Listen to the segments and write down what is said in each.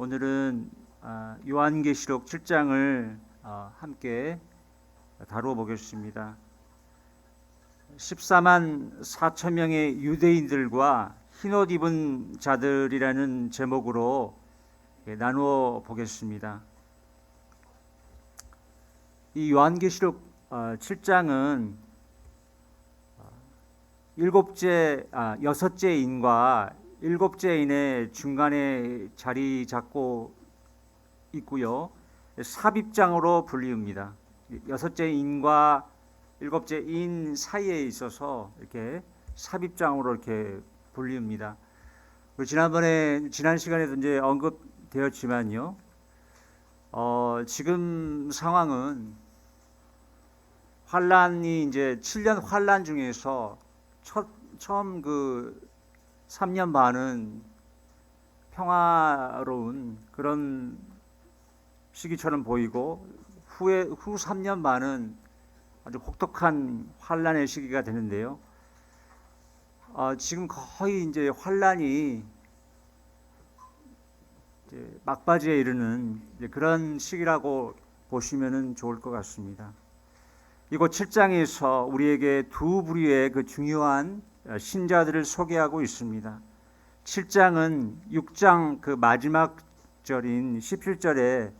오늘은 요한계시록 7장을 함께 다루어 보겠습니다. 14만 4천 명의 유대인들과 흰옷 입은 자들이라는 제목으로 나누어 보겠습니다. 이 요한계시록 7장은 여섯째 인과 일곱째 인의 중간에 자리 잡고 있고요. 삽입장으로 불리웁니다. 여섯째 인과 일곱째 인 사이에 있어서 이렇게 삽입장으로 이렇게 불리웁니다. 지난 시간에도 이제 언급되었지만요. 지금 상황은 환란이 이제 7년 환란 중에서 처음 3년 반은 평화로운 그런 시기처럼 보이고 후 3년 반은 아주 혹독한 환란의 시기가 되는데요. 지금 거의 이제 환란이 이제 막바지에 이르는 이제 그런 시기라고 보시면은 좋을 것 같습니다. 이곳 7장에서 우리에게 두 부류의 그 중요한 신자들을 소개하고 있습니다. 7장은 6장 그 마지막 절인 17절에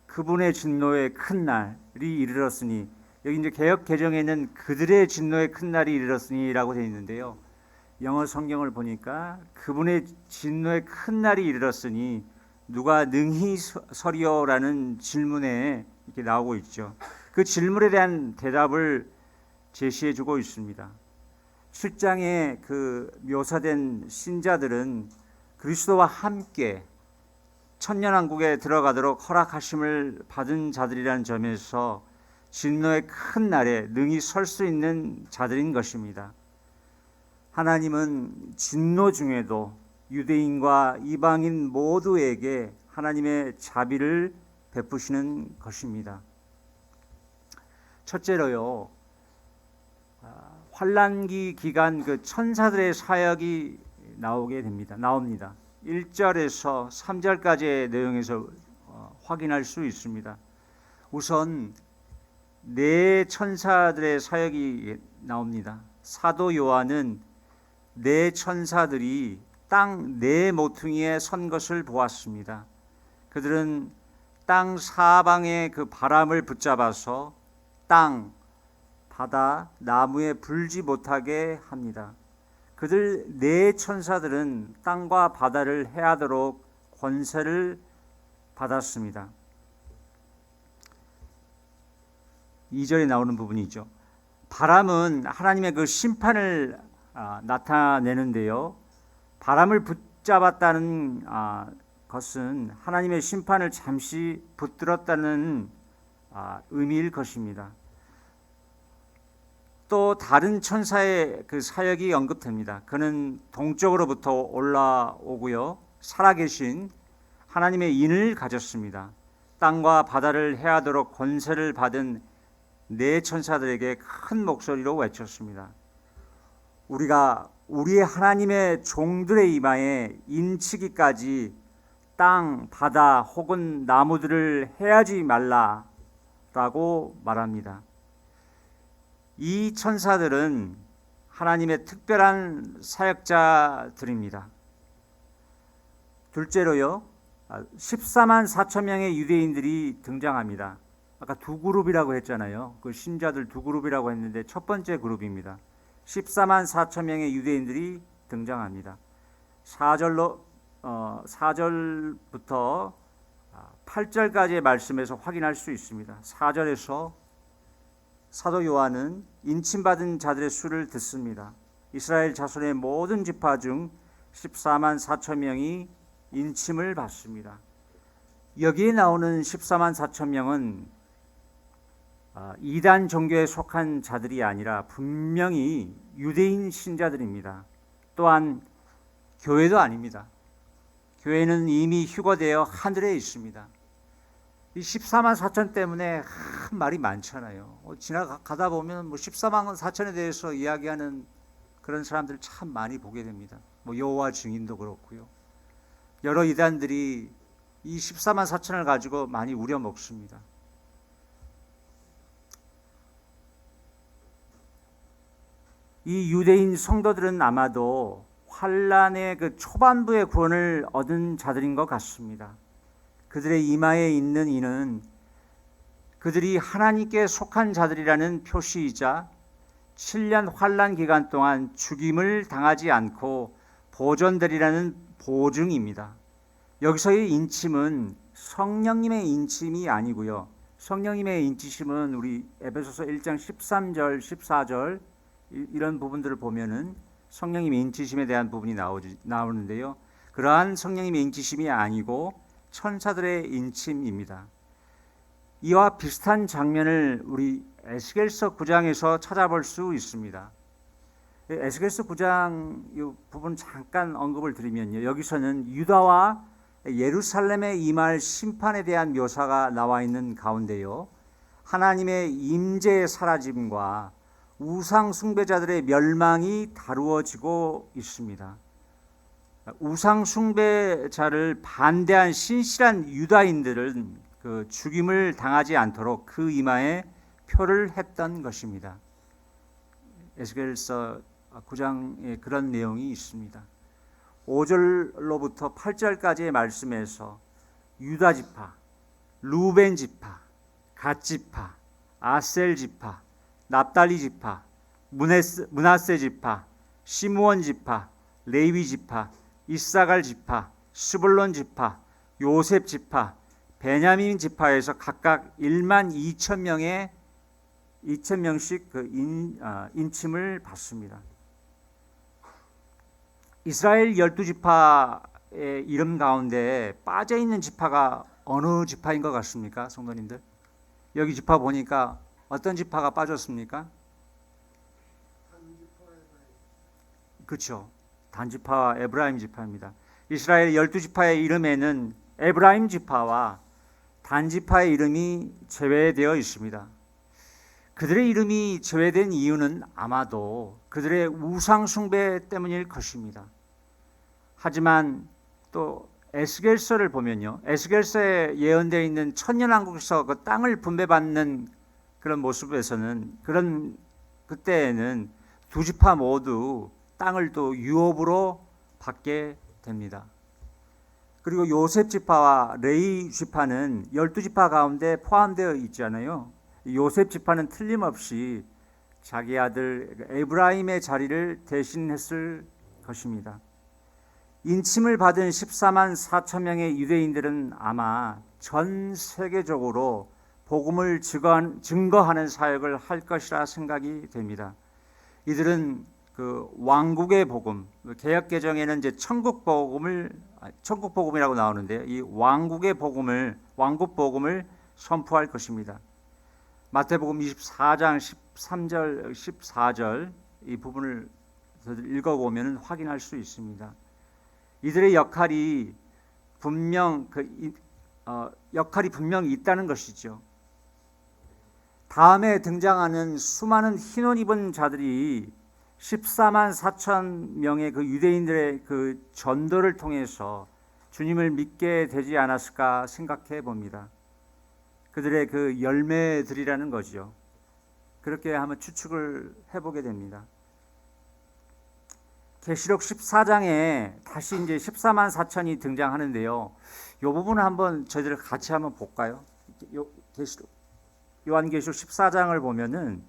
그분의 진노의 큰 날이 이르렀으니, 여기 이제 개역 개정에는 그들의 진노의 큰 날이 이르렀으니라고 되어 있는데요. 영어 성경을 보니까 그분의 진노의 큰 날이 이르렀으니 누가 능히 서리오라는 질문에 이렇게 나오고 있죠. 그 질문에 대한 대답을 제시해 주고 있습니다. 7장에 그 묘사된 신자들은 그리스도와 함께 천년왕국에 들어가도록 허락하심을 받은 자들이라는 점에서 진노의 큰 날에 능히 설 수 있는 자들인 것입니다. 하나님은 진노 중에도 유대인과 이방인 모두에게 하나님의 자비를 베푸시는 것입니다. 첫째로요, 환란기 기간 그 천사들의 사역이 나옵니다. 1절에서 3절까지의 내용에서 확인할 수 있습니다. 우선 네 천사들의 사역이 나옵니다. 사도 요한은 네 천사들이 땅 네 모퉁이에 선 것을 보았습니다. 그들은 땅 사방의 그 바람을 붙잡아서 땅, 바다, 나무에 불지 못하게 합니다. 그들 네 천사들은 땅과 바다를 해하도록 권세를 받았습니다. 2절에 나오는 부분이죠. 바람은 하나님의 그 심판을 나타내는데요. 바람을 붙잡았다는 것은 하나님의 심판을 잠시 붙들었다는 의미일 것입니다. 또 다른 천사의 그 사역이 언급됩니다. 그는 동쪽으로부터 올라오고요, 살아계신 하나님의 인을 가졌습니다. 땅과 바다를 해하도록 권세를 받은 네 천사들에게 큰 목소리로 외쳤습니다. 우리가 우리의 하나님의 종들의 이마에 인치기까지 땅, 바다 혹은 나무들을 해하지 말라라고 말합니다. 이 천사들은 하나님의 특별한 사역자들입니다. 둘째로요, 14만 4천 명의 유대인들이 등장합니다. 아까 두 그룹이라고 했잖아요. 그 신자들 두 그룹이라고 했는데 첫 번째 그룹입니다. 14만 4천 명의 유대인들이 등장합니다. 4절부터 8절까지의 말씀에서 확인할 수 있습니다. 4절에서 사도 요한은 인침받은 자들의 수를 듣습니다. 이스라엘 자손의 모든 지파 중 14만 4천 명이 인침을 받습니다. 여기에 나오는 14만 4천 명은 이단 종교에 속한 자들이 아니라 분명히 유대인 신자들입니다. 또한 교회도 아닙니다. 교회는 이미 휴거되어 하늘에 있습니다. 이 14만 4천 때문에 말이 많잖아요. 지나가다 보면 14만 4천에 대해서 이야기하는 그런 사람들 참 많이 보게 됩니다. 여호와 증인도 그렇고요. 여러 이단들이 이 14만 4천을 가지고 많이 우려먹습니다. 이 유대인 성도들은 아마도 환란의 그 초반부의 구원을 얻은 자들인 것 같습니다. 그들의 이마에 있는 이는 그들이 하나님께 속한 자들이라는 표시이자 7년 환란 기간 동안 죽임을 당하지 않고 보존되리라는 보증입니다. 여기서의 인침은 성령님의 인침이 아니고요. 성령님의 인치심은 우리 에베소서 1장 13절, 14절 이런 부분들을 보면은 성령님의 인치심에 대한 부분이 나오는데요. 그러한 성령님의 인치심이 아니고 천사들의 인침입니다. 이와 비슷한 장면을 우리 에스겔서 9장에서 찾아볼 수 있습니다. 에스겔서 9장 이 부분 잠깐 언급을 드리면요. 여기서는 유다와 예루살렘에 임할 심판에 대한 묘사가 나와 있는 가운데요. 하나님의 임재의 사라짐과 우상 숭배자들의 멸망이 다루어지고 있습니다. 우상 숭배자를 반대한 신실한 유다인들은 그 죽임을 당하지 않도록 그 이마에 표를 했던 것입니다. 에스겔서 9장에 그런 내용이 있습니다. 5절로부터 8절까지의 말씀에서 유다 지파, 루벤 지파, 갓 지파, 아셀 지파, 납달리 지파, 므낫세 지파, 시므온 지파, 레위 지파, 이사갈 지파, 스불론 지파, 요셉 지파, 베냐민 지파에서 각각 1만 2천 명씩 그 인침을 받습니다. 이스라엘 12지파의 이름 가운데 빠져있는 지파가 어느 지파인 것 같습니까? 성도님들, 여기 지파 보니까 어떤 지파가 빠졌습니까? 그렇죠. 단지파와 에브라임 지파입니다. 이스라엘 12지파의 이름에는 에브라임 지파와 단지파의 이름이 제외되어 있습니다. 그들의 이름이 제외된 이유는 아마도 그들의 우상 숭배 때문일 것입니다. 하지만 또 에스겔서를 보면요, 에스겔서에 예언되어 있는 천년왕국에서 그 땅을 분배받는 그런 모습에서는 그때에는 두 지파 모두 땅을 또 유업으로 받게 됩니다. 그리고 요셉 지파와 레위 지파는 12지파 가운데 포함되어 있잖아요. 요셉 지파는 틀림없이 자기 아들 에브라임의 자리를 대신했을 것입니다. 인침을 받은 14만 4천 명의 유대인들은 아마 전 세계적으로 복음을 증거하는 사역을 할 것이라 생각이 됩니다. 이들은 그 왕국의 복음, 개역 개정에는 이제 천국 복음이라고 나오는데 이 왕국의 복음을, 왕국 복음을 선포할 것입니다. 마태복음 24장 13절 14절 이 부분을 읽어보면 확인할 수 있습니다. 이들의 역할이 분명히 있다는 것이죠. 다음에 등장하는 수많은 흰옷 입은 자들이 14만 4천 명의 그 유대인들의 그 전도를 통해서 주님을 믿게 되지 않았을까 생각해 봅니다. 그들의 그 열매들이라는 거죠. 그렇게 한번 추측을 해보게 됩니다. 계시록 14장에 다시 이제 14만 4천이 등장하는데요. 이 부분을 한번 저희들 같이 한번 볼까요? 요한계시록 14장을 보면은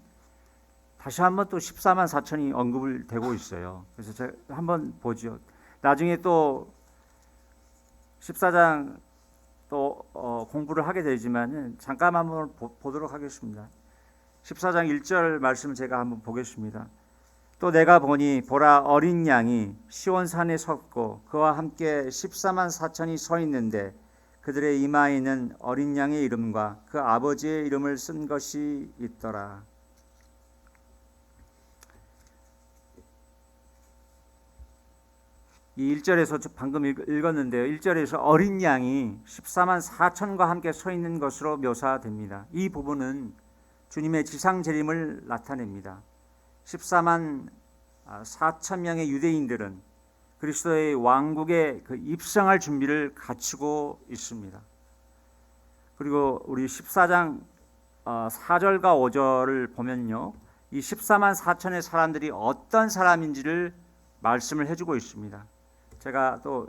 다시 한번 또 14만 4천이 언급을 되고 있어요. 그래서 제가 한번 보죠. 나중에 또 14장 또 공부를 하게 되지만은 잠깐 한번 보도록 하겠습니다. 14장 1절 말씀을 제가 한번 보겠습니다. 또 내가 보니 보라 어린 양이 시온산에 섰고 그와 함께 14만 4천이 서 있는데 그들의 이마에는 어린 양의 이름과 그 아버지의 이름을 쓴 것이 있더라. 이 1절에서 방금 읽었는데요. 1절에서 어린 양이 14만 4천과 함께 서 있는 것으로 묘사됩니다. 이 부분은 주님의 지상 재림을 나타냅니다. 14만 4천 명의 유대인들은 그리스도의 왕국에 그 입성할 준비를 갖추고 있습니다. 그리고 우리 14장 4절과 5절을 보면요, 이 14만 4천의 사람들이 어떤 사람인지를 말씀을 해주고 있습니다. 제가 또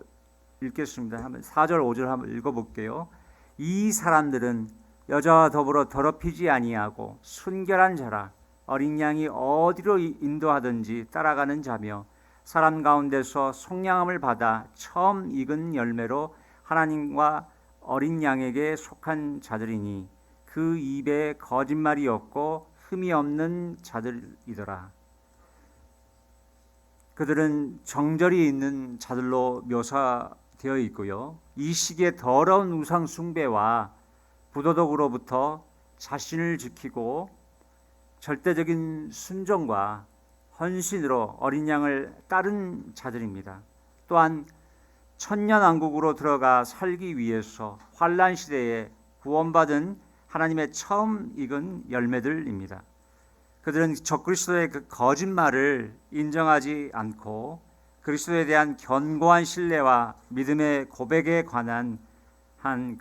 읽겠습니다. 한번 4절 5절 한번 읽어볼게요. 이 사람들은 여자와 더불어 더럽히지 아니하고 순결한 자라, 어린 양이 어디로 인도하든지 따라가는 자며 사람 가운데서 속량함을 받아 처음 익은 열매로 하나님과 어린 양에게 속한 자들이니 그 입에 거짓말이 없고 흠이 없는 자들이더라. 그들은 정절이 있는 자들로 묘사되어 있고요, 이 시기에 더러운 우상 숭배와 부도덕으로부터 자신을 지키고 절대적인 순종과 헌신으로 어린 양을 따른 자들입니다. 또한 천년왕국으로 들어가 살기 위해서 환난 시대에 구원받은 하나님의 처음 익은 열매들입니다. 그들은 적그리스도의 그 거짓말을 인정하지 않고 그리스도에 대한 견고한 신뢰와 믿음의 고백에 관한 한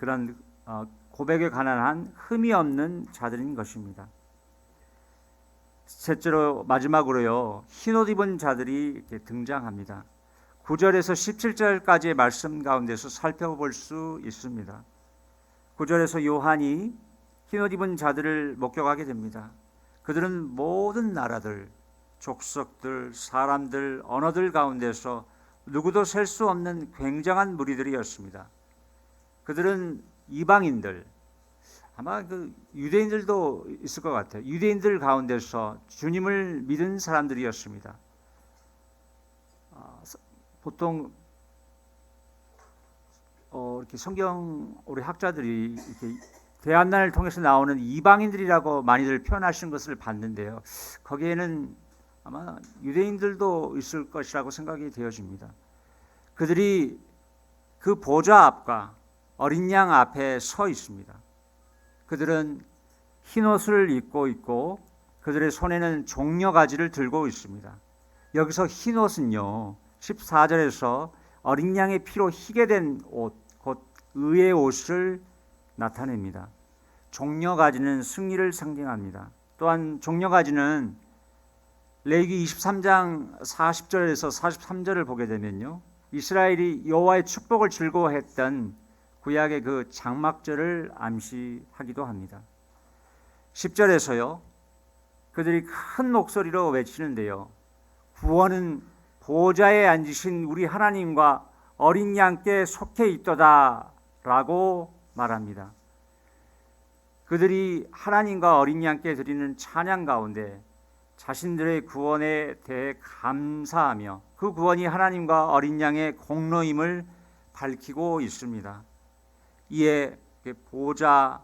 흠이 없는 자들인 것입니다. 셋째로 마지막으로요, 흰옷 입은 자들이 이렇게 등장합니다. 9절에서 17절까지의 말씀 가운데서 살펴볼 수 있습니다. 9절에서 요한이 흰옷 입은 자들을 목격하게 됩니다. 그들은 모든 나라들, 족속들, 사람들, 언어들 가운데서 누구도 셀 수 없는 굉장한 무리들이었습니다. 그들은 이방인들, 아마 그 유대인들도 있을 것 같아요. 유대인들 가운데서 주님을 믿은 사람들이었습니다. 보통 이렇게 성경 우리 학자들이 이렇게 대한난을 통해서 나오는 이방인들이라고 많이들 표현하시는 것을 봤는데요, 거기에는 아마 유대인들도 있을 것이라고 생각이 되어집니다. 그들이 그 보좌 앞과 어린 양 앞에 서 있습니다. 그들은 흰옷을 입고 있고 그들의 손에는 종려가지를 들고 있습니다. 여기서 흰옷은요, 14절에서 어린 양의 피로 희게 된 옷, 곧 의의 옷을 나타냅니다. 종려가지는 승리를 상징합니다. 또한 종려가지는 레위기 23장 40절에서 43절을 보게 되면요, 이스라엘이 여호와의 축복을 즐거워했던 구약의 그 장막절을 암시하기도 합니다. 10절에서요, 그들이 큰 목소리로 외치는데요, 구원은 보좌에 앉으신 우리 하나님과 어린 양께 속해 있도다 라고 말합니다. 그들이 하나님과 어린 양께 드리는 찬양 가운데 자신들의 구원에 대해 감사하며 그 구원이 하나님과 어린 양의 공로임을 밝히고 있습니다. 이에 보좌,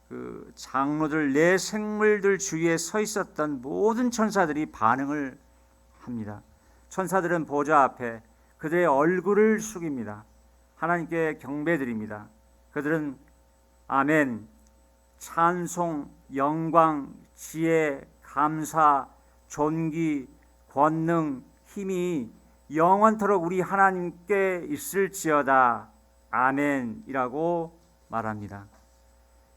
그 장로들, 내 생물들 주위에 서 있었던 모든 천사들이 반응을 합니다. 천사들은 보좌 앞에 그들의 얼굴을 숙입니다. 하나님께 경배드립니다. 그들은 아멘, 찬송, 영광, 지혜, 감사, 존귀, 권능, 힘이 영원토록 우리 하나님께 있을지어다. 아멘이라고 말합니다.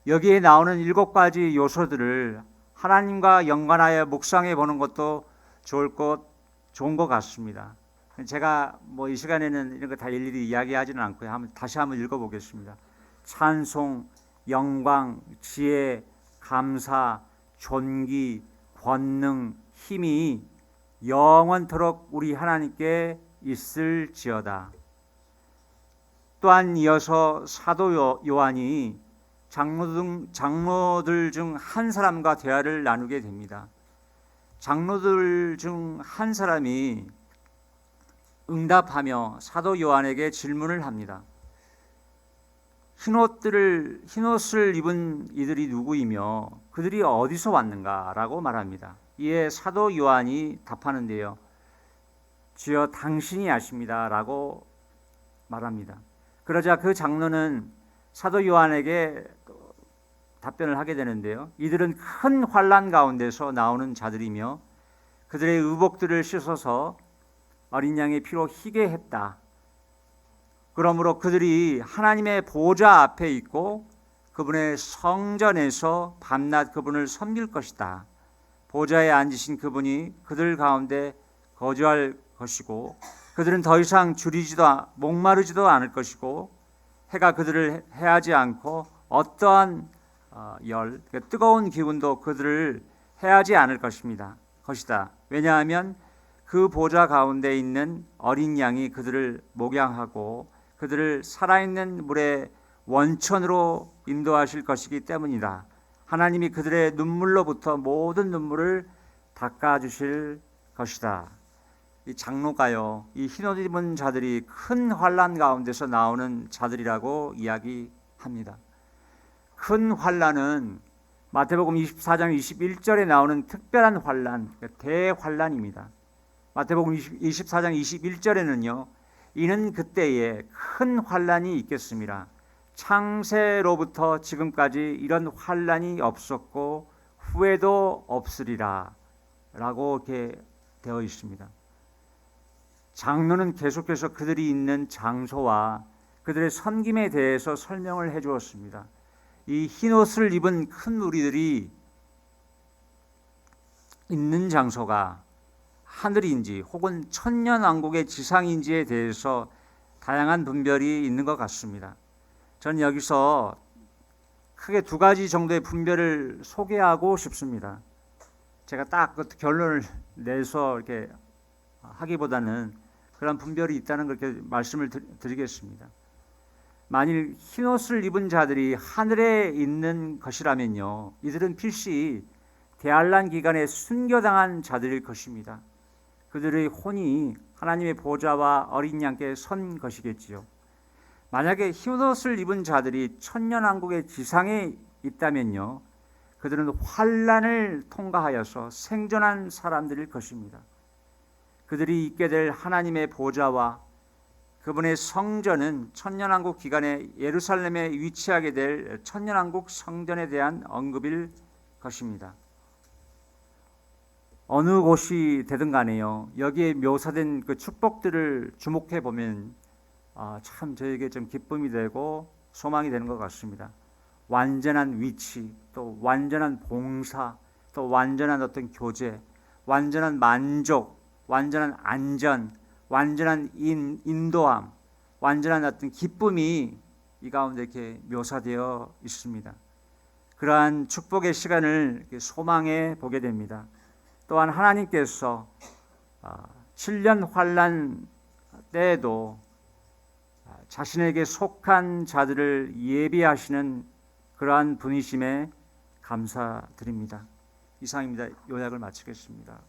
여기에 나오는 7가지 요소들을 하나님과 연관하여 묵상해 보는 것도 좋은 것 같습니다. 제가 이 시간에는 이런 거 다 일일이 이야기하지는 않고요. 다시 한번 읽어보겠습니다. 찬송, 영광, 지혜, 감사, 존귀, 권능, 힘이 영원토록 우리 하나님께 있을지어다. 또한 이어서 사도 요한이 장로들 중 한 사람과 대화를 나누게 됩니다. 장로들 중 한 사람이 응답하며 사도 요한에게 질문을 합니다. 흰옷을 입은 이들이 누구이며 그들이 어디서 왔는가라고 말합니다. 이에 사도 요한이 답하는데요, 주여 당신이 아십니다 라고 말합니다. 그러자 그 장로는 사도 요한에게 답변을 하게 되는데요, 이들은 큰 환난 가운데서 나오는 자들이며 그들의 의복들을 씻어서 어린 양의 피로 희게 했다. 그러므로 그들이 하나님의 보좌 앞에 있고 그분의 성전에서 밤낮 그분을 섬길 것이다. 보좌에 앉으신 그분이 그들 가운데 거주할 것이고 그들은 더 이상 목마르지도 않을 것이고 해가 그들을 해하지 않고 어떠한 뜨거운 기운도 그들을 해하지 않을 것이다. 왜냐하면 그 보좌 가운데 있는 어린 양이 그들을 목양하고 그들을 살아있는 물의 원천으로 인도하실 것이기 때문이다. 하나님이 그들의 눈물로부터 모든 눈물을 닦아주실 것이다. 이 장로가요, 이 흰옷 입은 자들이 큰 환난 가운데서 나오는 자들이라고 이야기합니다. 큰 환난은 마태복음 24장 21절에 나오는 특별한 환난, 대환난입니다. 마태복음 24장 21절에는요, 이는 그때에 큰 환난이 있겠습니다. 창세로부터 지금까지 이런 환난이 없었고 후에도 없으리라 라고 이렇게 되어 있습니다. 장로는 계속해서 그들이 있는 장소와 그들의 섬김에 대해서 설명을 해 주었습니다. 이 흰옷을 입은 큰 무리들이 있는 장소가 하늘인지 혹은 천년왕국의 지상인지에 대해서 다양한 분별이 있는 것 같습니다. 저는 여기서 크게 두 가지 정도의 분별을 소개하고 싶습니다. 제가 딱 그 결론을 내서 이렇게 하기보다는 그런 분별이 있다는 걸 이렇게 말씀을 드리겠습니다. 만일 흰옷을 입은 자들이 하늘에 있는 것이라면요, 이들은 필시 대환란 기간에 순교당한 자들일 것입니다. 그들의 혼이 하나님의 보좌와 어린 양께 선 것이겠지요. 만약에 흰옷을 입은 자들이 천년왕국의 지상에 있다면요, 그들은 환란을 통과하여서 생존한 사람들일 것입니다. 그들이 있게 될 하나님의 보좌와 그분의 성전은 천년왕국 기간에 예루살렘에 위치하게 될 천년왕국 성전에 대한 언급일 것입니다. 어느 곳이 되든 간에요, 여기에 묘사된 그 축복들을 주목해 보면 참 저에게 좀 기쁨이 되고 소망이 되는 것 같습니다. 완전한 위치, 또 완전한 봉사, 또 완전한 어떤 교제, 완전한 만족, 완전한 안전, 완전한 인도함, 완전한 어떤 기쁨이 이 가운데 이렇게 묘사되어 있습니다. 그러한 축복의 시간을 소망해 보게 됩니다. 또한 하나님께서 7년 환난 때에도 자신에게 속한 자들을 예비하시는 그러한 분이심에 감사드립니다. 이상입니다. 요약을 마치겠습니다.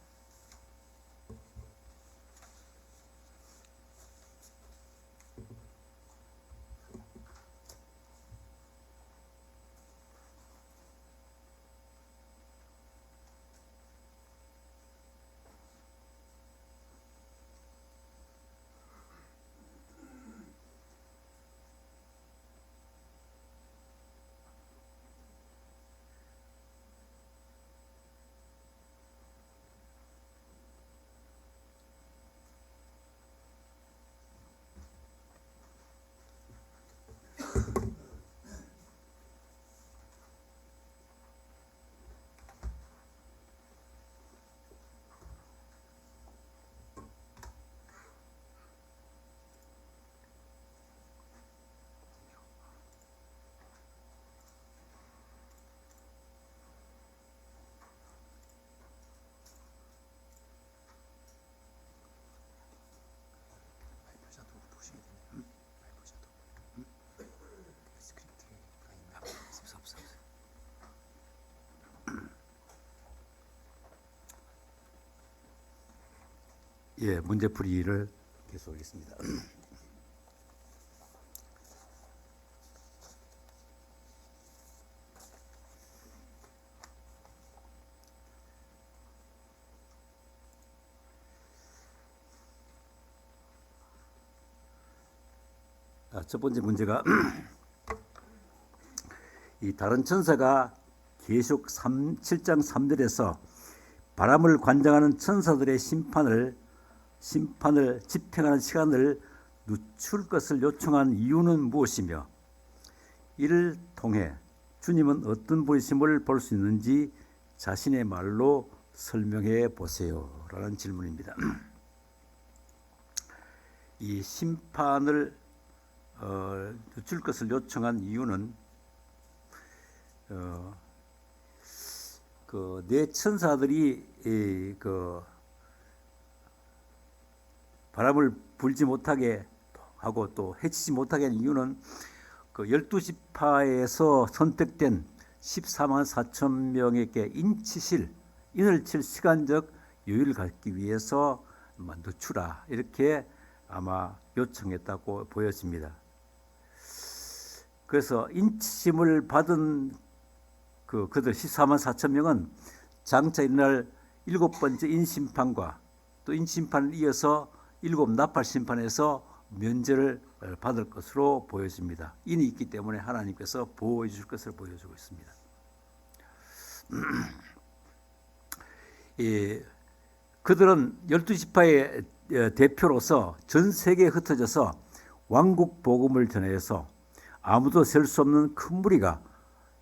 예, 문제풀이를 계속하겠습니다. 첫 번째 문제가 이 다른 천사가 계시록 7장 3절에서 바람을 관장하는 천사들의 심판을 심판을 집행하는 시간을 늦출 것을 요청한 이유는 무엇이며 이를 통해 주님은 어떤 분이심을 볼 수 있는지 자신의 말로 설명해 보세요. 라는 질문입니다. 이 심판을 늦출 것을 요청한 이유는 내 천사들이 바람을 불지 못하게 하고 또 해치지 못하게 한 이유는 12지파에서 선택된 14만 4천 명에게 인을 칠 시간적 여유를 갖기 위해서 늦추라 이렇게 아마 요청했다고 보여집니다. 그래서 인치심을 받은 그들 14만 4천 명은 장차 이날 7번째 인심판과 또 인심판을 이어서 7 나팔 심판에서 면제를 받을 것으로 보여집니다. 인이 있기 때문에 하나님께서 보호해 주실 것을 보여주고 있습니다. 그들은 12지파의 대표로서 전 세계에 흩어져서 왕국 복음을 전해서 아무도 셀 수 없는 큰 무리가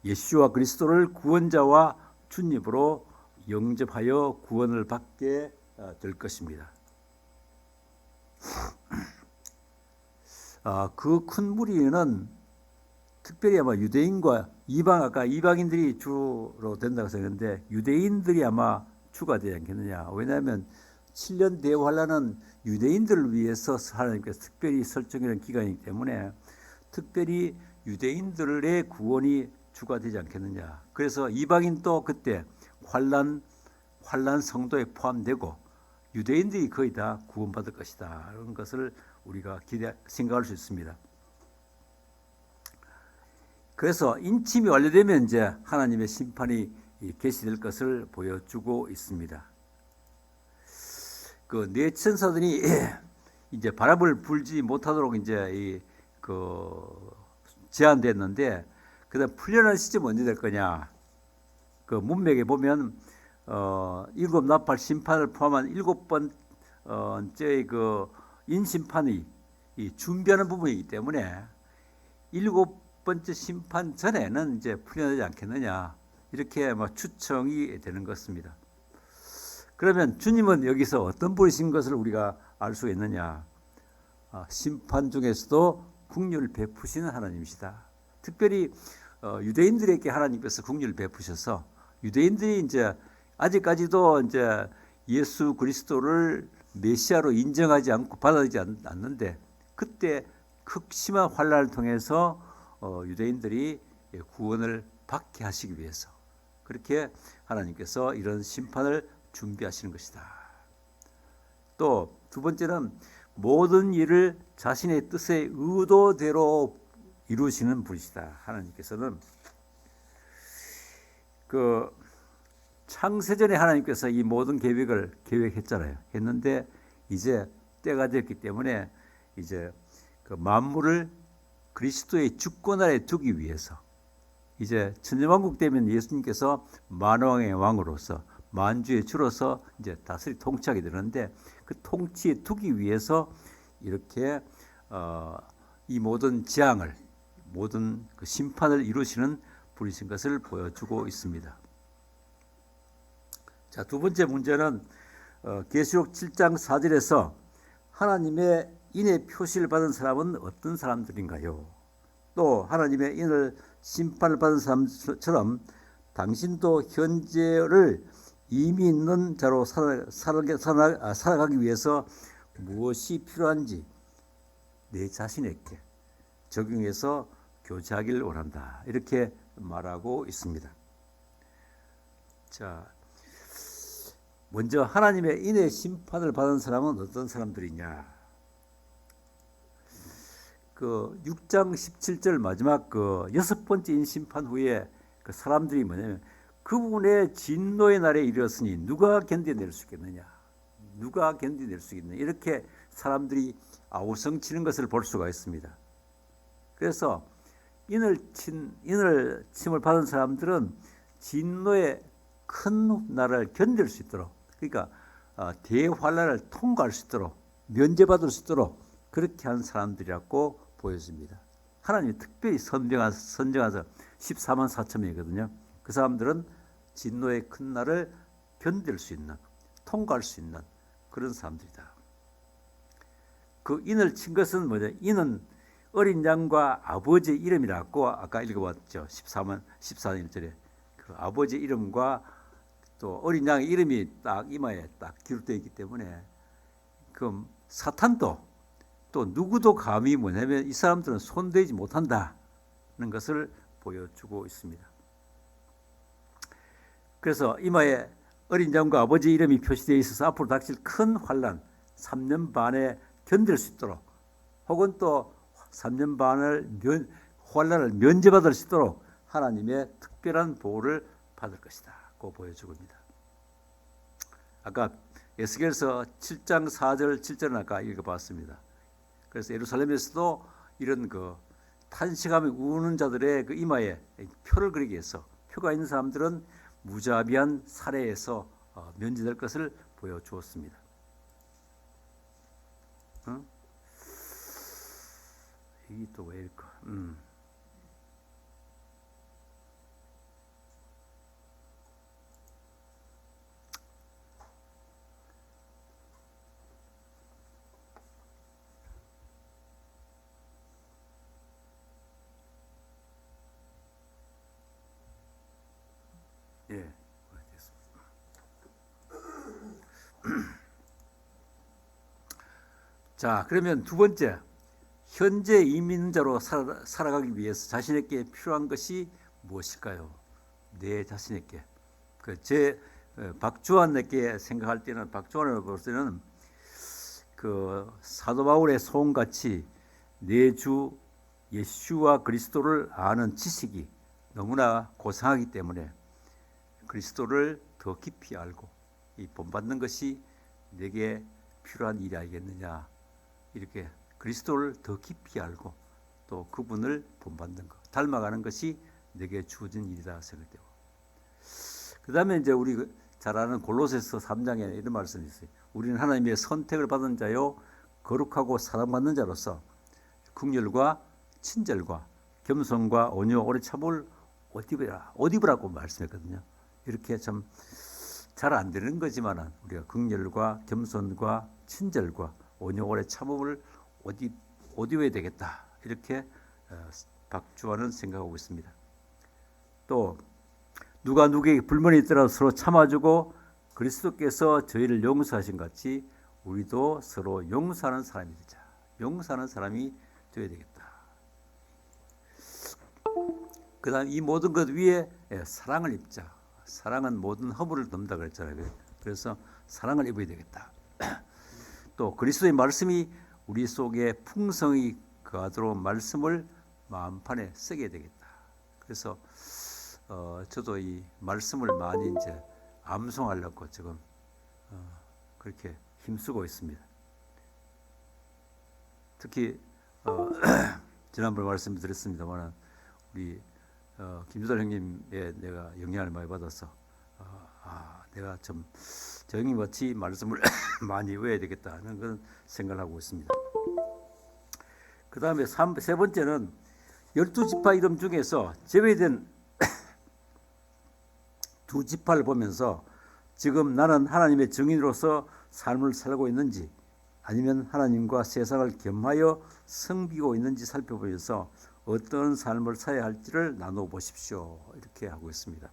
예수와 그리스도를 구원자와 주님으로 영접하여 구원을 받게 될 것입니다. 그 큰 무리는 특별히 아마 유대인과 아까 이방인들이 주로 된다고 했는데 유대인들이 아마 주가 되지 않겠느냐. 왜냐하면 7년 대환란은 유대인들을 위해서 하나님께서 특별히 설정한 기간이기 때문에 특별히 유대인들의 구원이 주가 되지 않겠느냐. 그래서 이방인도 그때 환란 성도에 포함되고 유대인들이 거의 다 구원받을 것이다. 이런 것을 우리가 생각할 수 있습니다. 그래서 인침이 완료되면 이제 하나님의 심판이 계시될 것을 보여주고 있습니다. 네 천사들이 이제 바람을 불지 못하도록 이제 제한됐는데 그다음 풀려난 시점은 언제 될 거냐? 문맥에 보면 7 나팔 심판을 포함한 7번째의 인심판이 준비하는 부분이기 때문에 7번째 심판 전에는 이제 풀려나지 않겠느냐 이렇게 추정이 되는 것입니다. 그러면 주님은 여기서 어떤 분이신 것을 우리가 알 수 있느냐? 심판 중에서도 긍휼을 베푸시는 하나님이시다. 특별히 유대인들에게 하나님께서 긍휼을 베푸셔서 유대인들이 이제 아직까지도 이제 예수 그리스도를 메시아로 인정하지 않고 받아들이지 않는데 그때 극심한 환난을 통해서 유대인들이 구원을 받게 하시기 위해서 그렇게 하나님께서 이런 심판을 준비하시는 것이다. 또 두 번째는 모든 일을 자신의 뜻의 의도대로 이루시는 분이시다. 하나님께서는 창세전에 하나님께서 이 모든 계획을 계획했잖아요. 했는데 이제 때가 됐기 때문에 이제 만물을 그리스도의 주권 아래 두기 위해서 이제 천년왕국 되면 예수님께서 만왕의 왕으로서 만주의 주로서 이제 다스리 통치하게 되는데 그 통치에 두기 위해서 이렇게 이 모든 재앙을 모든 심판을 이루시는 분이신 것을 보여주고 있습니다. 자, 두 번째 문제는 계시록 7장 4절에서 하나님의 인의 표시를 받은 사람은 어떤 사람들인가요? 또 하나님의 인을 심판을 받은 사람처럼 당신도 현재를 이미 있는 자로 살아가기 위해서 무엇이 필요한지 내 자신에게 적용해서 교제하기를 원한다. 이렇게 말하고 있습니다. 자, 먼저 하나님의 인의 심판을 받은 사람은 어떤 사람들이냐? 6장 17절 마지막 6번째 인심판 후에 사람들이 뭐냐면 그분의 진노의 날에 이르렀으니 누가 견뎌낼 수 있겠느냐? 누가 견뎌낼 수 있겠느냐? 이렇게 사람들이 아우성치는 것을 볼 수가 있습니다. 그래서 인을 침을 받은 사람들은 진노의 큰 날을 견딜 수 있도록 그러니까 대환란을 통과할 수 있도록 면제받을 수 있도록 그렇게 한 사람들이라고 보여집니다. 하나님이 특별히 선정해서 14만 4천 명이거든요. 그 사람들은 진노의 큰 날을 견딜 수 있는, 통과할 수 있는 그런 사람들이다. 그 인을 친 것은 뭐냐? 인은 어린 양과 아버지의 이름이라고 아까 읽어봤죠. 14절에 그 아버지의 이름과 또 어린 양의 이름이 딱 이마에 딱 기록되어 있기 때문에 그 사탄도 또 누구도 감히 뭐냐면 이 사람들은 손대지 못한다는 것을 보여주고 있습니다. 그래서 이마에 어린 양과 아버지의 이름이 표시되어 있어서 앞으로 닥칠 큰 환난 3년 반에 견딜 수 있도록 혹은 또 3년 반을 환난을 면제받을 수 있도록 하나님의 특별한 보호를 받을 것이다 고 보여주고 있습니다. 아까 에스겔서 7장 4절 7절은 아까 읽어봤습니다. 그래서 예루살렘에서도 이런 그 탄식하며 우는 자들의 그 이마에 표를 그리기 위해서 표가 있는 사람들은 무자비한 살해에서 면제될 것을 보여주었습니다. 이게 또 왜일까? 예, 자, 그러면 두 번째, 현재 이민자로 살아가기 위해서 자신에게 필요한 것이 무엇일까요? 내 자신에게. 제 박주환에게 생각할 때는 박주환을 볼 때는 그 사도 바울의 소원같이 내 주 예수와 그리스도를 아는 지식이 너무나 고상하기 때문에 그리스도를 더 깊이 알고 이 본받는 것이 내게 필요한 일이 아니겠느냐. 이렇게 그리스도를 더 깊이 알고 또 그분을 본받는 것, 닮아가는 것이 내게 주어진 일이다 생각되고. 그 다음에 이제 우리 잘 아는 골로새서 3장에 이런 말씀이 있어요. 우리는 하나님의 선택을 받은 자요 거룩하고 사랑받는 자로서 긍휼과 친절과 겸손과 온유 오래 참을 옷 입으라고 말씀했거든요. 이렇게 참 잘 안 되는 거지만 우리가 긍휼과 겸손과 친절과 온유 오래 참음을 옷 입어야 되겠다. 이렇게 박주환은 생각하고 있습니다. 또 누가 누구에게 불만이 있더라도 서로 참아주고 그리스도께서 저희를 용서하신 같이 우리도 서로 용서하는 사람이 되자. 용서하는 사람이 되어야 되겠다. 그 다음 이 모든 것 위에 사랑을 입자. 사랑은 모든 허물을 덮는다 그랬잖아요. 그래서 사랑을 입어야 되겠다. 또 그리스도의 말씀이 우리 속에 풍성히 거하도록 말씀을 마음판에 쓰게 되겠다. 그래서 저도 이 말씀을 많이 이제 암송하려고 지금 그렇게 힘쓰고 있습니다. 특히 지난번에 말씀드렸습니다만 우리 김주달 형님의 내가 영향을 많이 받아서 내가 좀 저 형님 같이 말씀을 많이 외워야 되겠다는 그런 생각을 하고 있습니다. 그 다음에 세 번째는 12지파 이름 중에서 제외된 두 지파를 보면서 지금 나는 하나님의 증인으로서 삶을 살고 있는지 아니면 하나님과 세상을 겸하여 섬기고 있는지 살펴보면서 어떤 삶을 살아야 할지를 나눠 보십시오. 이렇게 하고 있습니다.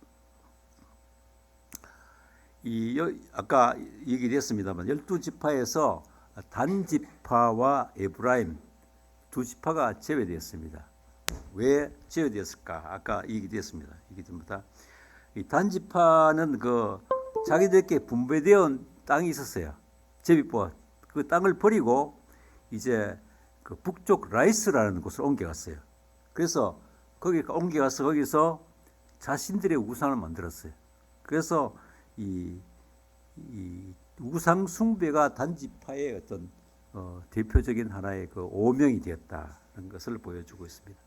아까 얘기했습니다만 12지파에서 단지파와 에브라임 두 지파가 제외되었습니다. 왜 제외되었을까? 아까 얘기했습니다. 이 단지파는 그 자기들께 분배되어 땅이 있었어요. 제비포 그 땅을 버리고 이제 그 북쪽 라이스라는 곳으로 옮겨갔어요. 그래서 거기 옮겨가서 거기서 자신들의 우상을 만들었어요. 그래서 이 우상 숭배가 단지파의 어떤 대표적인 하나의 그 오명이 되었다는 것을 보여주고 있습니다.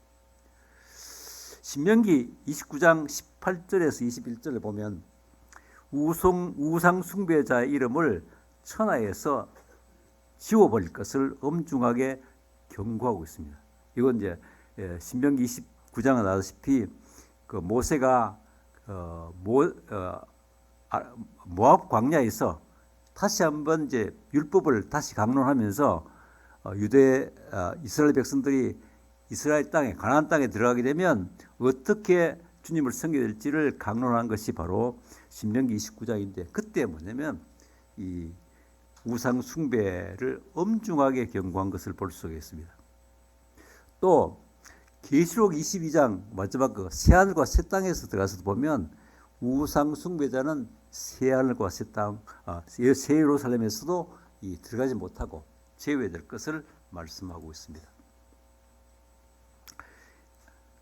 신명기 29장 18절에서 21절을 보면 우상 숭배자의 이름을 천하에서 지워버릴 것을 엄중하게 경고하고 있습니다. 이건 이제 신명기 29장에 나다시피 그 모세가 모압 광야에서 다시 한번 이제 율법을 다시 강론하면서 이스라엘 백성들이 이스라엘 땅에 가나안 땅에 들어가게 되면 어떻게 주님을 섬겨야 될지를 강론한 것이 바로 신명기 29장인데 그때 뭐냐면 이 우상 숭배를 엄중하게 경고한 것을 볼 수가 있습니다. 또 계시록 22장 마지막 그 새하늘과 새 땅에서 들어가서 보면 우상 숭배자는 새하늘과 새 땅, 새 예루살렘에서도 들어가지 못하고 제외될 것을 말씀하고 있습니다.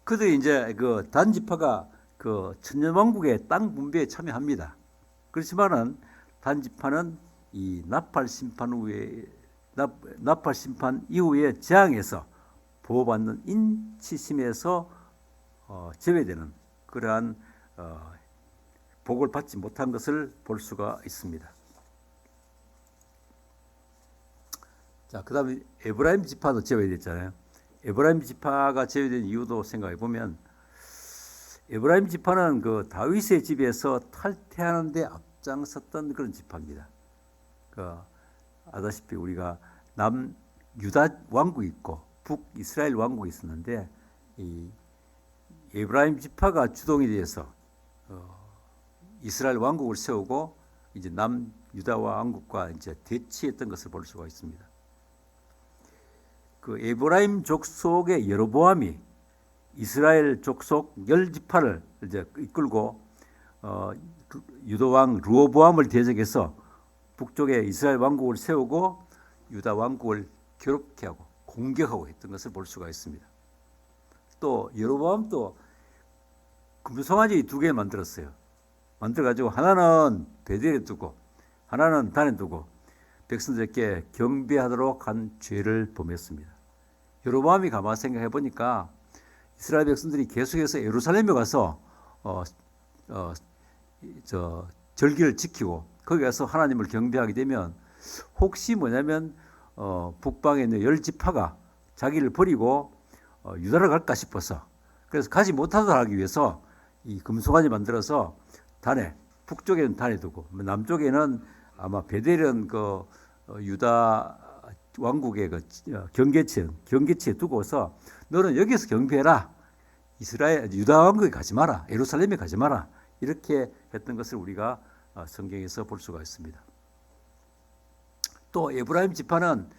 그들이 이제 그 단지파가 그 천년왕국의 땅 분배에 참여합니다. 그렇지만은 단지파는 이 나팔 심판 이후에 재앙에서 보호받는 인치심에서 제외되는 그러한 복을 받지 못한 것을 볼 수가 있습니다. 자, 그다음에 에브라임 지파도 제외됐잖아요. 에브라임 지파가 제외된 이유도 생각해 보면 에브라임 지파는 그 다윗의 집에서 탈퇴하는 데 앞장섰던 그런 지파입니다. 아다시피 우리가 남 유다 왕국이 있고 북 이스라엘 왕국이 있었는데 이 에브라임 지파가 주동이 되어서 이스라엘 왕국을 세우고 이제 남 유다 왕국과 이제 대치했던 것을 볼 수가 있습니다. 그 에브라임 족속의 여로보암이 이스라엘 족속 10지파를 이제 이끌고 유다 왕 르호보암을 대적해서 북쪽에 이스라엘 왕국을 세우고 유다 왕국을 괴롭게 하고 공격하고 했던 것을 볼 수가 있습니다. 또 여로보암도 금송아지 2개 만들었어요. 만들어가지고 하나는 베델에 두고 하나는 단에 두고 백성들에게 경배하도록 한 죄를 범했습니다. 여로보암이 가만 생각해 보니까 이스라엘 백성들이 계속해서 예루살렘에 가서 절기를 지키고 거기 가서 하나님을 경배하게 되면 혹시 뭐냐면 북방에 있는 10지파가 자기를 버리고 유다를 갈까 싶어서 그래서 가지 못하도록 하기 위해서 이 금송아지 만들어서 단에 북쪽에는 단에 두고 남쪽에는 아마 베델은 그 유다 왕국의 그 경계치에 두고서 너는 여기서 경배해라. 유다 왕국에 가지 마라. 예루살렘에 가지 마라. 이렇게 했던 것을 우리가 성경에서 볼 수가 있습니다. 또 에브라임 지파는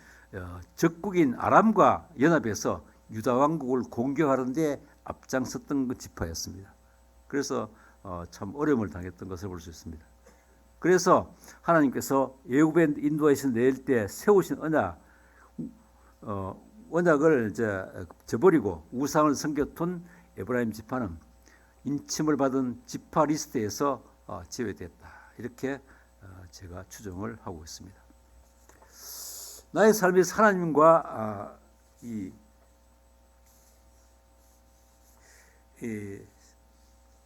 적국인 아람과 연합해서 유다 왕국을 공격하는 데 앞장섰던 그 지파였습니다. 그래서 참 어려움을 당했던 것을 볼 수 있습니다. 그래서 하나님께서 애굽에 인도에서 낼 때 세우신 언약을 이제 저버리고 우상을 섬겨둔 에브라임 지파는 인침을 받은 지파 리스트에서 제외됐다. 이렇게 제가 추정을 하고 있습니다. 나의 삶에서 하나님과 이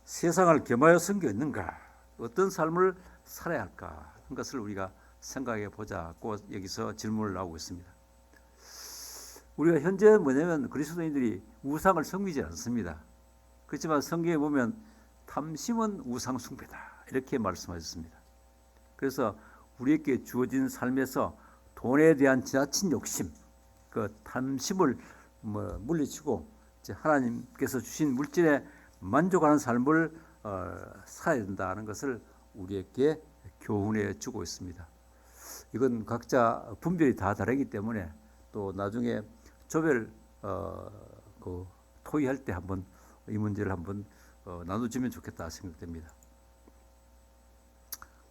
세상을 겸하여 섬겨 있는가? 어떤 삶을 살아야 할까? 하는 것을 우리가 생각해 보자고 여기서 질문을 하고 있습니다. 우리가 현재 뭐냐면 그리스도인들이 우상을 섬기지 않습니다. 그렇지만 성경에 보면 탐심은 우상 숭배다 이렇게 말씀하셨습니다. 그래서 우리에게 주어진 삶에서 돈에 대한 지나친 욕심, 그 탐심을 물리치고 이제 하나님께서 주신 물질에 만족하는 삶을 살아야 된다는 것을 우리에게 교훈해 주고 있습니다. 이건 각자 분별이 다 다르기 때문에 또 나중에 조별 그 토의할 때 한번 이 문제를 한번 나눠주면 좋겠다 생각됩니다.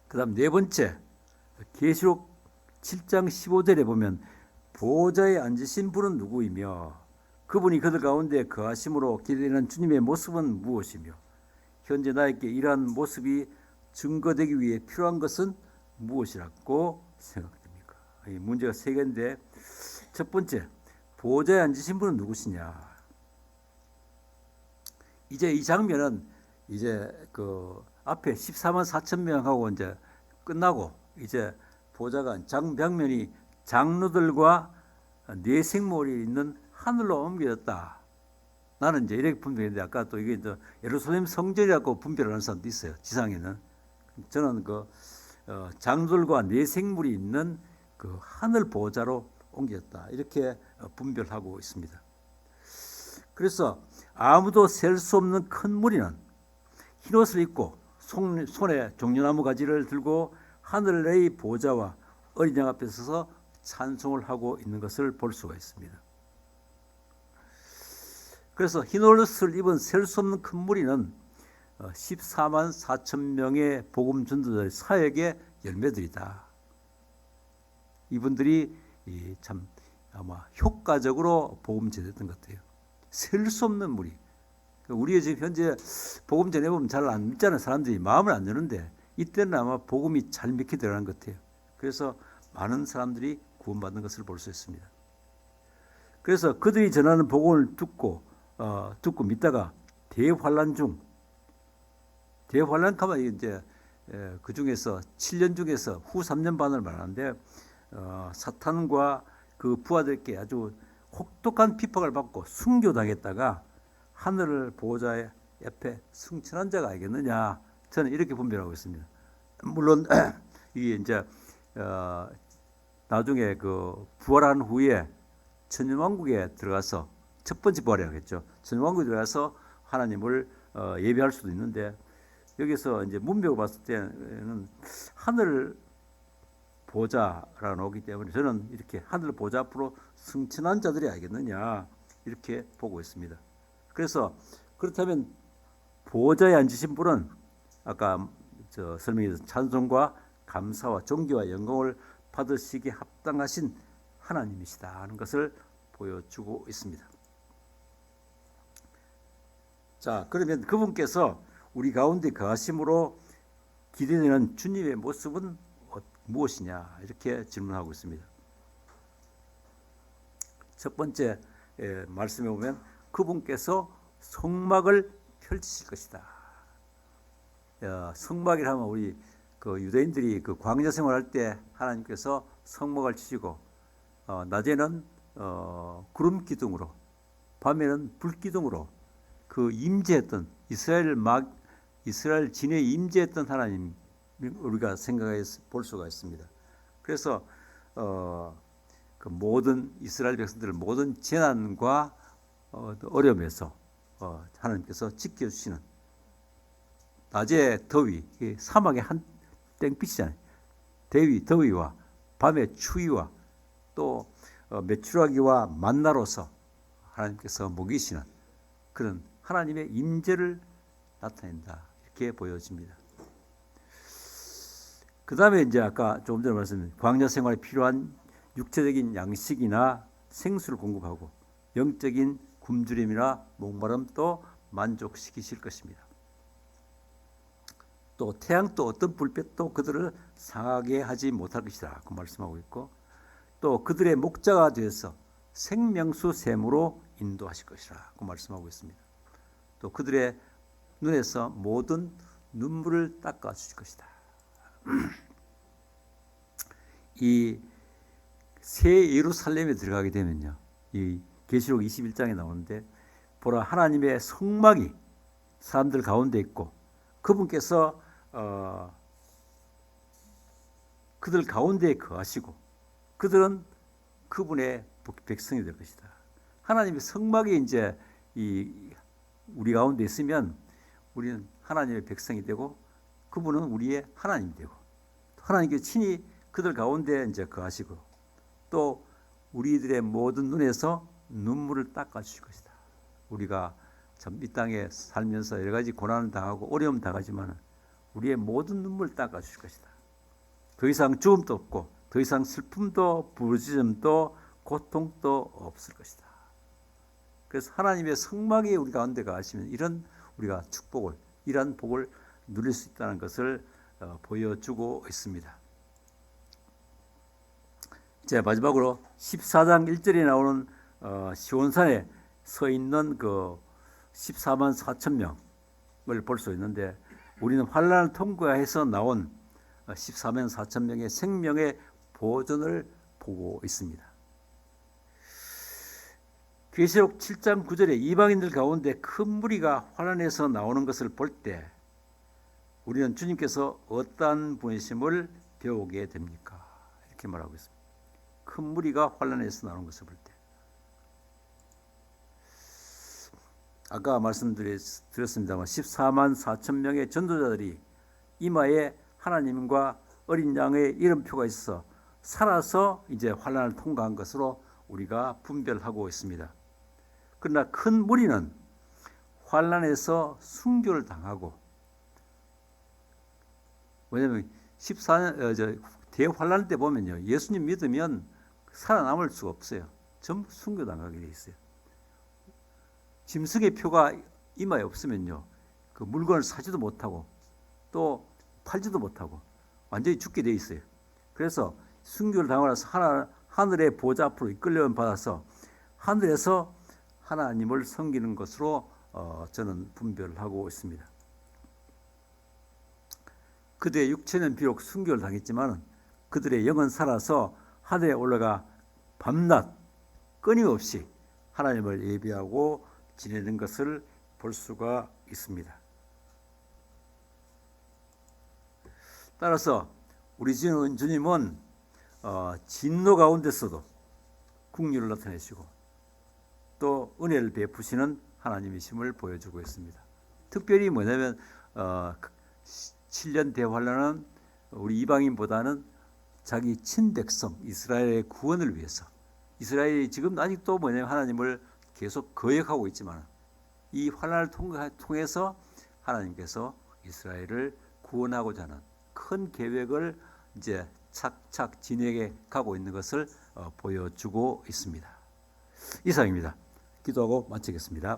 그다음 네 번째, 계시록 7장 15절에 보면 보호자에 앉으신 분은 누구이며 그분이 그들 가운데 거하심으로 기대되는 주님의 모습은 무엇이며 현재 나에게 이러한 모습이 증거되기 위해 필요한 것은 무엇이라고 생각됩니까? 이 문제가 세 개인데 첫 번째, 보호자에 앉으신 분은 누구시냐? 이제 이 장면은 이제 그 앞에 14만 4천 명하고 이제 끝나고 이제 보좌가 장벽면이 장로들과 내생물이 있는 하늘로 옮겨졌다. 나는 이제 이렇게 분별했는데 아까 또 이게 또 예루살렘 성전이라고 분별하는 사람도 있어요. 지상에는. 저는 그 장들과 내생물이 있는 그 하늘 보좌로 옮겼다. 이렇게 분별하고 있습니다. 그래서 아무도 셀 수 없는 큰 무리는 흰옷을 입고 손에 종려나무 가지를 들고 하늘의 보좌와 어린 양 앞에 서서 찬송을 하고 있는 것을 볼 수가 있습니다. 그래서 흰옷을 입은 셀 수 없는 큰 무리는 14만 4천 명의 복음 전도자의 사역의 열매들이다. 이분들이 참 아마 효과적으로 복음 전했던 것 같아요. 셀 수 없는 무리. 우리가 지금 현재 복음 전해보면 잘 안 믿잖아요. 사람들이 마음을 안 여는데 이때는 아마 복음이 잘 믿게 들어가는 것 같아요. 그래서 많은 사람들이 구원받는 것을 볼 수 있습니다. 그래서 그들이 전하는 복음을 듣고 믿다가 대환란 하면 이제 그 중에서 7년 중에서 후 3년 반을 말하는데 사탄과 그 부하들께 아주 혹독한 핍박을 받고 순교당했다가 하늘 보호자 옆에 승천한 자가 알겠느냐? 저는 이렇게 분별하고 있습니다. 물론 이게 이제 나중에 그 부활한 후에 천년왕국에 들어가서 첫 번째 부활이라겠죠. 천년왕국에 들어가서 하나님을 예배할 수도 있는데 여기서 이제 문맥을 봤을 때는 하늘 보좌라고 나오기 때문에 저는 이렇게 하늘 보좌 앞으로 승천한 자들이 알겠느냐 이렇게 보고 있습니다. 그래서 그렇다면 보좌에 앉으신 분은 아까 설명해서 찬송과 감사와 존귀와 영광을 받으시기에 합당하신 하나님이시다 하는 것을 보여주고 있습니다. 자, 그러면 그분께서 우리 가운데 거하심으로 기대되는 주님의 모습은 무엇이냐 이렇게 질문하고 있습니다. 첫 번째 말씀에 보면 그분께서 성막을 펼치실 것이다. 성막이라 하면 우리 그 유대인들이 그 광야 생활할 때 하나님께서 성막을 치시고 낮에는 구름 기둥으로 밤에는 불 기둥으로 그 임재했던 이스라엘 진에 임재했던 하나님 우리가 생각해 볼 수가 있습니다. 그래서 그 모든 이스라엘 백성들을 모든 재난과 어려움에서 하나님께서 지켜주시는 낮에 더위, 사막의 한 땡빛이잖아요. 더위와 밤의 추위와 또 메추라기와 만나로서 하나님께서 먹이시는 그런 하나님의 임재를 나타낸다 이렇게 보여집니다. 그 다음에 이제 아까 조금 전에 말씀드린 광야 생활에 필요한 육체적인 양식이나 생수를 공급하고 영적인 굶주림이나 목마름도 만족시키실 것입니다. 또 태양도 어떤 불빛도 그들을 상하게 하지 못할 것이다 그 말씀하고 있고 또 그들의 목자가 되어서 생명수 샘으로 인도하실 것이라 그 말씀하고 있습니다. 또 그들의 눈에서 모든 눈물을 닦아 주실 것이다. 이 새 예루살렘에 들어가게 되면요, 이 계시록 21장에 나오는데 보라 하나님의 성막이 사람들 가운데 있고 그분께서 그들 가운데에 거하시고 그들은 그분의 백성이 될 것이다. 하나님의 성막이 이제 우리 가운데 있으면 우리는 하나님의 백성이 되고 그분은 우리의 하나님이 되고 하나님께 친히 그들 가운데 이제 거하시고 또 우리들의 모든 눈에서 눈물을 닦아 주실 것이다. 우리가 참 이 땅에 살면서 여러 가지 고난을 당하고 어려움 당하지만 우리의 모든 눈물을 닦아 주실 것이다. 더 이상 죽음도 없고 더 이상 슬픔도 부르짖음도 고통도 없을 것이다. 그래서 하나님의 성막이 우리 가운데 가시면 이런 우리가 축복을 이러한 복을 누릴 수 있다는 것을 보여주고 있습니다. 자, 마지막으로 14장 1절에 나오는 시온산에 서 있는 그 14만 4천 명을 볼 수 있는데 우리는 환난을 통과해서 나온 14만 4천 명의 생명의 보존을 보고 있습니다. 계시록 7장 9절에 이방인들 가운데 큰 무리가 환란에서 나오는 것을 볼 때 우리는 주님께서 어떠한 분이심을 배우게 됩니까? 이렇게 말하고 있습니다. 큰 무리가 환란에서 나오는 것을 볼 때. 아까 말씀드렸습니다만 14만 4천 명의 전도자들이 이마에 하나님과 어린 양의 이름표가 있어 살아서 이제 환란을 통과한 것으로 우리가 분별하고 있습니다. 그러나 큰 무리는 환란에서 순교를 당하고, 왜냐하면 14년 대환란 때 보면요, 예수님 믿으면 살아남을 수가 없어요. 전부 순교당하게 돼 있어요. 짐승의 표가 이마에 없으면요, 그 물건을 사지도 못하고 또 팔지도 못하고 완전히 죽게 돼 있어요. 그래서 순교를 당하면서 하늘의 보좌 앞으로 이끌려면 받아서 하늘에서 하나님을 섬기는 것으로 저는 분별을 하고 있습니다. 그들의 육체는 비록 순교를 당했지만 그들의 영은 살아서 하늘에 올라가 밤낮 끊임없이 하나님을 예배하고 지내는 것을 볼 수가 있습니다. 따라서 우리 주님은 진노 가운데서도 긍휼을 나타내시고 또 은혜를 베푸시는 하나님이심을 보여주고 있습니다. 특별히 뭐냐면 7년 대환란은 우리 이방인보다는 자기 친백성 이스라엘의 구원을 위해서, 이스라엘이 지금 아직도 뭐냐면 하나님을 계속 거역하고 있지만 이 환란을 통해서 하나님께서 이스라엘을 구원하고자 하는 큰 계획을 이제 착착 진행해 가고 있는 것을 보여주고 있습니다. 이상입니다. 기도하고 마치겠습니다.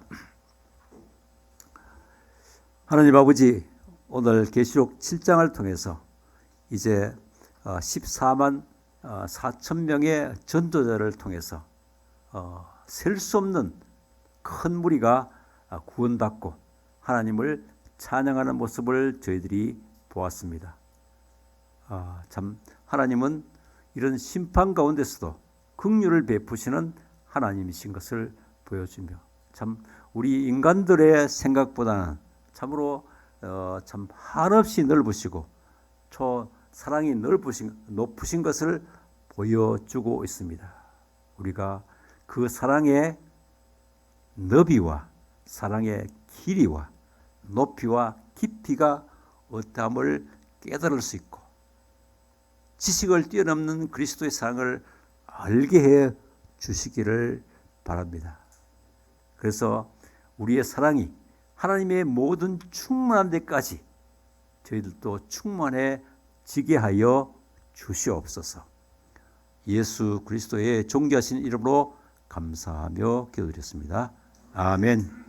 하나님 아버지, 오늘 계시록 7장을 통해서 이제 14만 4천 명의 전도자를 통해서 셀 수 없는 큰 무리가 구원받고 하나님을 찬양하는 모습을 저희들이 보았습니다. 참 하나님은 이런 심판 가운데서도 긍휼을 베푸시는 하나님이신 것을 보여주며, 참 우리 인간들의 생각보다는 참으로 참 한없이 넓으시고 사랑이 높으신 것을 보여주고 있습니다. 우리가 그 사랑의 너비와 사랑의 길이와 높이와 깊이가 어떠함을 깨달을 수 있고 지식을 뛰어넘는 그리스도의 사랑을 알게 해 주시기를 바랍니다. 그래서 우리의 사랑이 하나님의 모든 충만한 데까지 저희들도 충만해지게 하여 주시옵소서. 예수 그리스도의 존귀하신 이름으로 감사하며 기도드렸습니다. 아멘.